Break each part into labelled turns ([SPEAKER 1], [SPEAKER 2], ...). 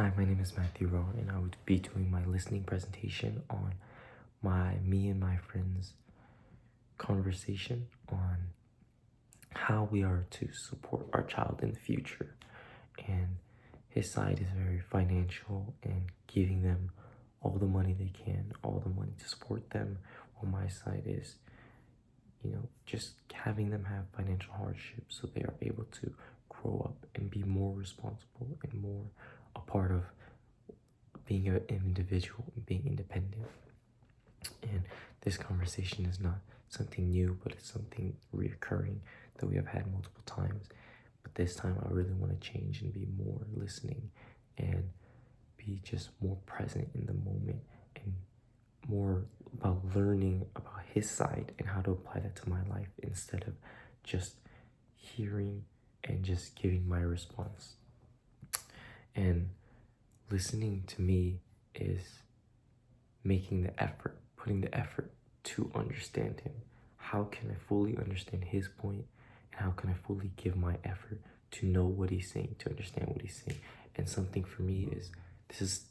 [SPEAKER 1] Hi, my name is Matthew Rowe, and I would be doing my listening presentation on me and my friends' conversation on how we are to support our child in the future. And his side is very financial and giving them all the money they can, all the money to support them, while my side is, just having them have financial hardship so they are able to grow up and be more responsible and more a part of being an individual and being independent. And this conversation is not something new, but it's something reoccurring that we have had multiple times. But this time I really want to change and be more listening and be just more present in the moment and more about learning about his side and how to apply that to my life instead of just hearing and just giving my response. And listening to me is making the effort, putting the effort to understand him. How can I fully understand his point, and how can I fully give my effort to know what he's saying, to understand what he's saying? And something for me is, this is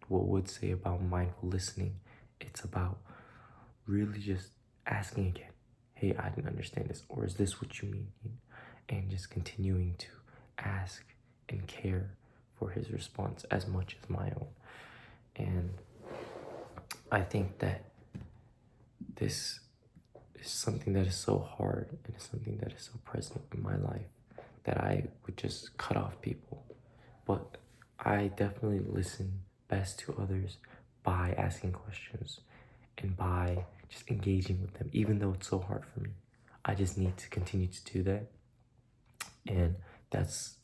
[SPEAKER 1] what Wood say about mindful listening. It's about really just asking again, hey, I didn't understand this, or is this what you mean? And just continuing to ask and care for his response as much as my own. And I think that this is something that is so hard and it's something that is so present in my life that I would just cut off people. But I definitely listen best to others by asking questions and by just engaging with them, even though it's so hard for me. I just need to continue to do that. And that's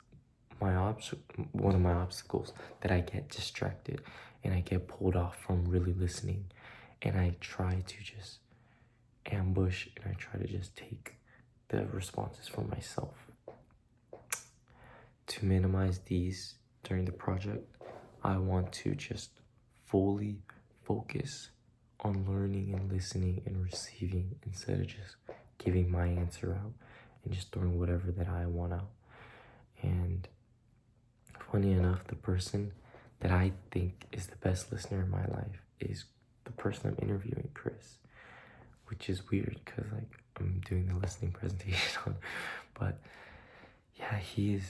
[SPEAKER 1] one of my obstacles, that I get distracted and I get pulled off from really listening, and I try to just ambush and I try to just take the responses for myself. To minimize these during the project, I want to just fully focus on learning and listening and receiving instead of just giving my answer out and just throwing whatever that I want out. And funny enough, the person that I think is the best listener in my life is the person I'm interviewing, Chris, which is weird because I'm doing the listening presentation on, but yeah, he is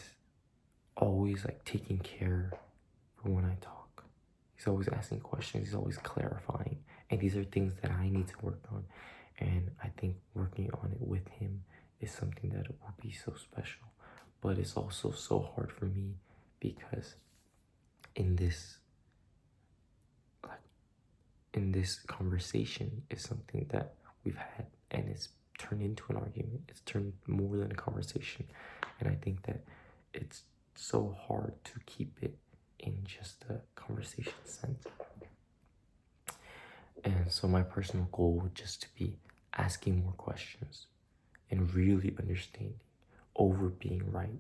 [SPEAKER 1] always taking care for when I talk. He's always asking questions, he's always clarifying, and these are things that I need to work on. And I think working on it with him is something that will be so special. But it's also so hard for me because in this conversation is something that we've had, and it's turned into an argument. It's turned more than a conversation, and I think that it's so hard to keep it in just a conversation sense. And so my personal goal would just to be asking more questions and really understanding over being right,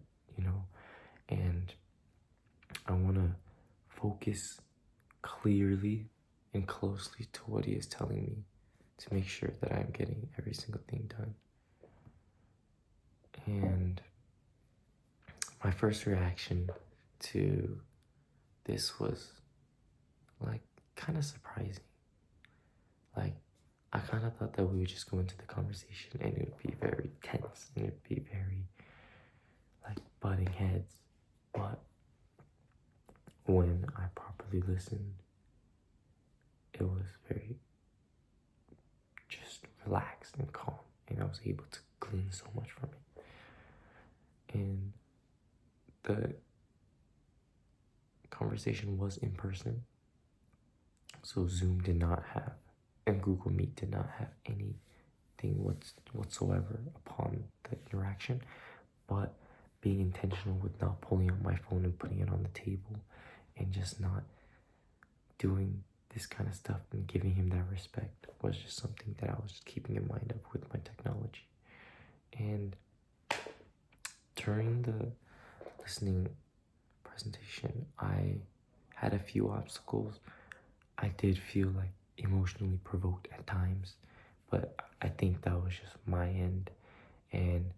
[SPEAKER 1] and I want to focus clearly and closely to what he is telling me to make sure that I'm getting every single thing done. And my first reaction to this was kind of surprising. I kind of thought that we would just go into the conversation and it would be very tense and it would be very butting heads. But when I properly listened, it was very just relaxed and calm, and I was able to glean so much from it. And the conversation was in person, so Zoom did not have, and Google Meet did not have anything whatsoever upon the interaction. But being intentional with not pulling out my phone and putting it on the table and just not doing this kind of stuff and giving him that respect was just something that I was just keeping in mind of with my technology. And during the listening presentation, I had a few obstacles. I did feel emotionally provoked at times, but I think that was just my end. And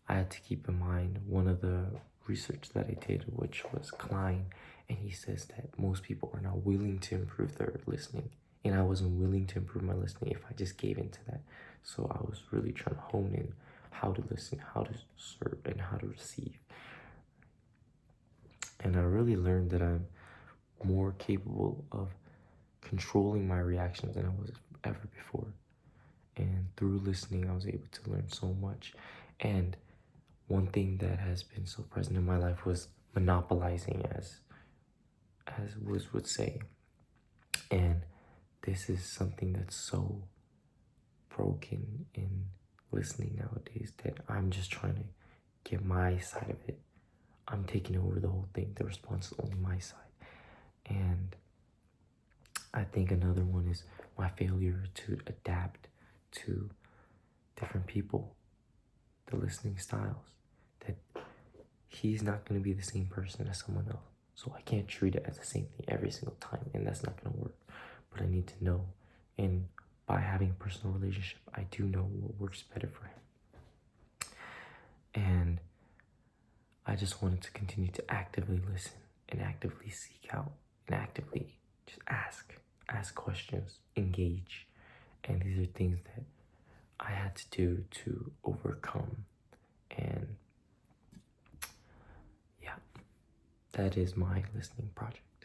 [SPEAKER 1] I had to keep in mind one of the research that I did, which was Klein, And he says that most people are not willing to improve their listening. And I wasn't willing to improve my listening if I just gave into that. So I was really trying to hone in how to listen, how to serve, and how to receive. And I really learned that I'm more capable of controlling my reactions than I was ever before. And through listening, I was able to learn so much. And one thing that has been so present in my life was monopolizing, as Wiz would say. And this is something that's so broken in listening nowadays that I'm just trying to get my side of it. I'm taking over the whole thing. The response is only my side. And I think another one is my failure to adapt to different people, the listening styles, that he's not going to be the same person as someone else. So I can't treat it as the same thing every single time, and that's not going to work. But I need to know. And by having a personal relationship, I do know what works better for him. And I just wanted to continue to actively listen and actively seek out and actively just ask questions, engage. And these are things that I had to do to overcome. And yeah, that is my listening project.